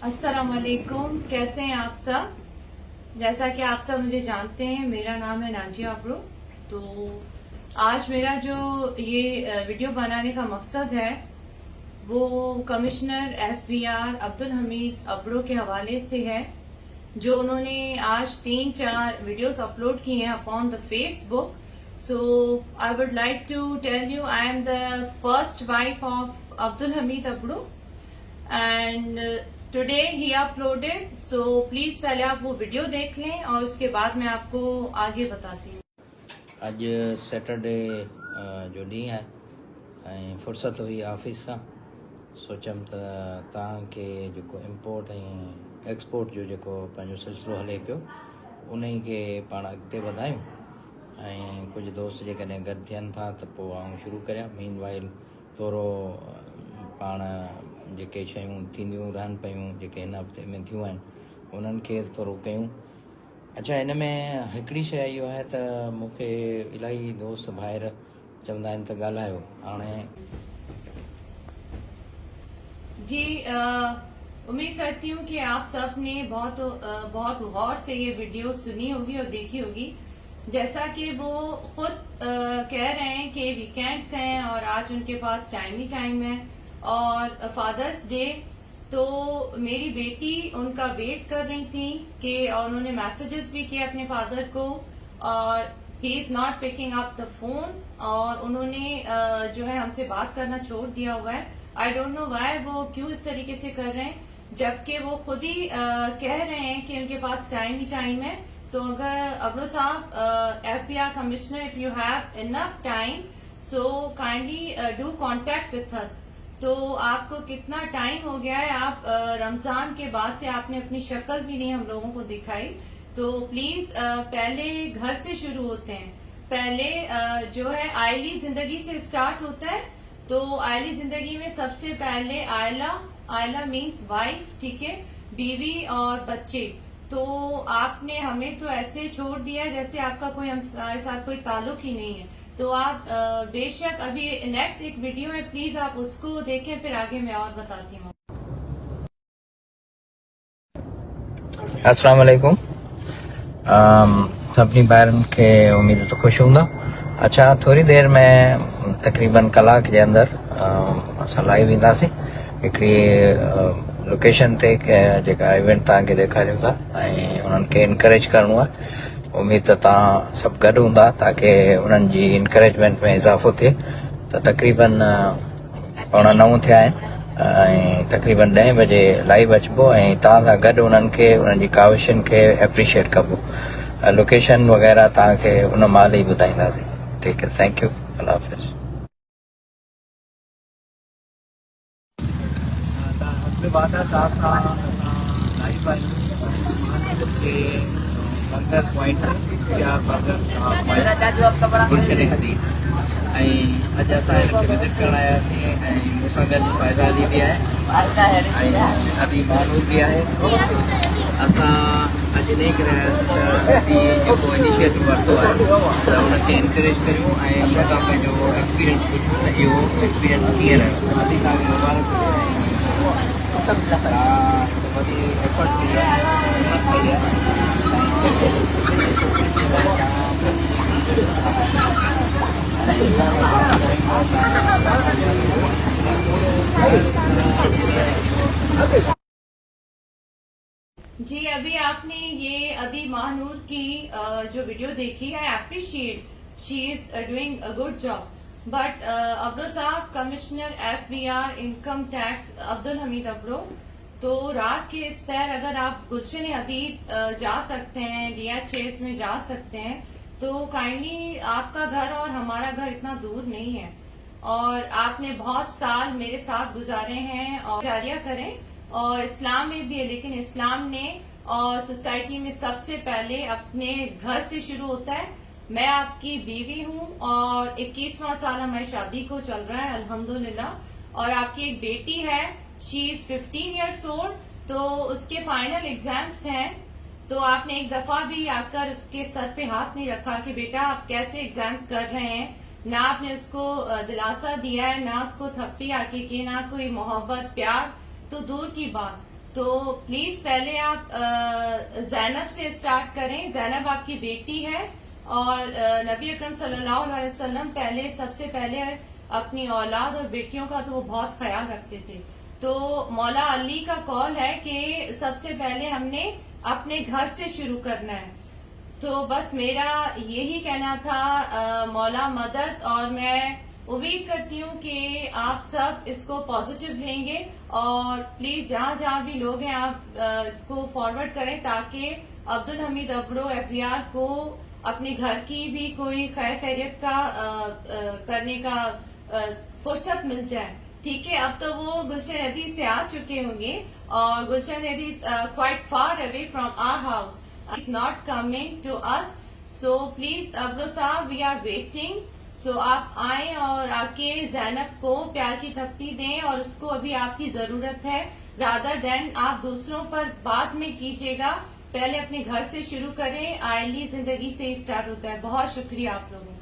अस्सलाम वालेकुम, कैसे हैं आप सब। जैसा कि आप सब मुझे जानते हैं, मेरा नाम है नाजिया अब्रो। तो आज मेरा जो ये वीडियो बनाने का मकसद है वो कमिश्नर एफबीआर अब्दुल हमीद अब्रो के हवाले से है, जो उन्होंने आज 3-4 वीडियोस अपलोड किए हैं upon the Facebook. So I would like to tell you I am the first wife of Abdul Hameed Abro and today he uploaded. So please पहले आप वो वीडियो देख लें और उसके बाद मैं आपको आगे बताती हूँ। अज सैटरडे जो ॾींहुं आहे ऐं फ़ुर्सत हुई ऑफिस खां, सोचियमि त तव्हांखे जेको इम्पोर्ट ऐं एक्सपोर्ट जो जेको पंहिंजो सिलसिलो हले पियो उन ई खे पाण अॻिते वधायूं ऐं कुझु दोस्त जेकॾहिं गॾु थियनि था त पोइ आउं शुरू करियां। मीन वाइल थोरो पाण जेके शयूं थींदियूं रहनि पियूं जेके हिन हफ़्ते में थियूं आहिनि उन्हनि खे थोरो कयूं। अच्छा, हिन में हिकिड़ी शइ इहो आहे त मूंखे इलाही दोस्त ॿाहिरि चवंदा आहिनि त ॻाल्हायो। हाणे जी उम्मीद करती हूँ कि आप सब ने बहुत गौर से ये वीडियो सुनी होगी और देखी होगी। जैसा कि वो खुद कह रहे हैं कि वीकेंड्स हैं और आज उनके पास टाइम ही टाइम है और फादर्स डे, तो मेरी बेटी उनका वेट कर रही थी कि और उन्होंने मैसेजेस भी किए अपने फादर को और he is not picking up the phone और उन्होंने जो है हमसे बात करना छोड़ दिया हुआ है। आई डोंट नो व्हाई, वो क्यों इस तरीके से कर रहे हैं जबकि वो खुद ही कह रहे हैं कि उनके पास टाइम ही टाइम है। तो अगर अब्रो साहब FBR commissioner, if you have enough time so kindly do contact with us. तो आपको कितना टाइम हो गया है, आप रमजान के बाद से आपने अपनी शक्ल भी नहीं हम लोगों को दिखाई। तो प्लीज पहले घर से शुरू होते हैं। पहले जो है आयली जिंदगी से स्टार्ट होता है। तो आयली जिंदगी में सबसे पहले आयला मीन्स वाइफ, ठीक है, बीवी और बच्चे। तो आपने हमें तो ऐसे छोड़ दिया जैसे आपका कोई हमारे साथ कोई ताल्लुक ही नहीं है। तो आप बेशक अभी नेक्स्ट एक वीडियो है, प्लीज आप उसको देखें, फिर आगे मैं और बताती हूँ। अस्सलाम वालेकुम। सभिनी ॿारनि खे उमेद तो ख़ुशि हूंदा। अच्छा, थोरी देरि में तक़रीबन कलाक जे अंदरि असां लाइव ईंदासीं हिकिड़ी लोकेशन ते जेका इवेंट तव्हांखे ॾेखारियूं था ऐं उन्हनि खे इनकरेज करिणो आहे। उमेद त तव्हां सभु गॾु हूंदा ताकी उन्हनि जी इनकरेजमेंट में इज़ाफ़ो थिए। त तक़रीबन 9:15 थिया आहिनि ऐं तक़रीबन 10 बजे लाइव अचिबो ऐं तव्हां सां गॾु उन्हनि खे उन्हनि जी काविशुनि खे एप्रिशिएट कबो। लोकेशन वग़ैरह तव्हांखे उन महिल ई ॿुधाईंदासीं। ठीकु आहे, थैंक यू, अल्लाह हाफ़िज़। बर्गर पॉइंट या बर्गर गुलशन हदीद ऐं अॼु असां हिनखे विज़िट करणु आयासीं ऐं मूंसां गॾु फ़ाइदा अली बि आहे ऐं अदी मानूर बि आहे। असां अॼु इन करे आयासीं त अदी जेको इनिशिएटिव वरितो आहे त हुनखे इनकरेज करियूं ऐं हुन खां पंहिंजो एक्सपीरियंस पुछूं त इहो एक्सपीरियंस कीअं रहियो। अदी तव्हांखे मुबारक सभु वॾी एफर्ट कई आहे, मस्त कई आहे। जी अभी आपने ये अदी महानूर की जो वीडियो देखी, I appreciate, she is doing a good job. But Abro sahab, commissioner FBR income tax Abdul Hameed Abro, तो रात के इस पैर अगर आप गुलशन हदीद जा सकते हैं, DH6 में जा सकते हैं, तो काइंडली आपका घर और हमारा घर इतना दूर नहीं है और आपने बहुत साल मेरे साथ गुजारे हैं और जारिया करें। और इस्लाम में भी है, लेकिन इस्लाम ने और सोसाइटी में सबसे पहले अपने घर से शुरू होता है। मैं आपकी बीवी हूँ और 21वां साल हमारी शादी को चल रहा है अल्हम्दुलिल्लाह। और आपकी एक बेटी है, शी इज 15 ईयर्स ओल्ड, तो उसके फाइनल एग्जाम्स हैं। तो आपने एक दफा भी आकर उसके सर पे हाथ नहीं रखा कि बेटा आप कैसे एग्जाम कर रहे हैं, ना आपने उसको दिलासा दिया है, ना उसको थप्पी आके की, ना कोई मोहब्बत प्यार, तो दूर की बात। تو پلیز پہلے آپ زینب سے اسٹارٹ کریں. زینب آپ کی بیٹی ہے اور نبی اکرم صلی اللہ علیہ وسلم سب سے پہلے اپنی اولاد اور بیٹیوں کا تو وہ بہت خیال رکھتے تھے. تو مولا علی کا قول ہے کہ سب سے پہلے ہم نے اپنے گھر سے شروع کرنا ہے. تو بس میرا یہی کہنا تھا مولا مدد. اور میں امید کرتی ہوں کہ آپ سب اس کو پازیٹیو لیں گے اور پلیز جہاں جہاں بھی لوگ ہیں آپ اس کو فارورڈ کریں تاکہ عبدالحمید ابڑو FBR کو اپنے گھر کی بھی کوئی خیر خیریت کا کرنے کا فرصت مل جائے. ٹھیک ہے. اب تو وہ گلشن ندی سے آ چکے ہوں گے اور گلشن ندی quite far away from our house. It's not coming to us. So please ابرو صاحب we are waiting. So آپ آئیں اور آ کے زینب کو پیار کی تھپی دیں اور اس کو ابھی آپ کی ضرورت ہے. rather than آپ دوسروں پر بعد میں کیجیے گا, پہلے اپنے گھر سے شروع کریں. آئلی زندگی سے ہی اسٹارٹ ہوتا ہے. بہت شکریہ آپ لوگوں کا.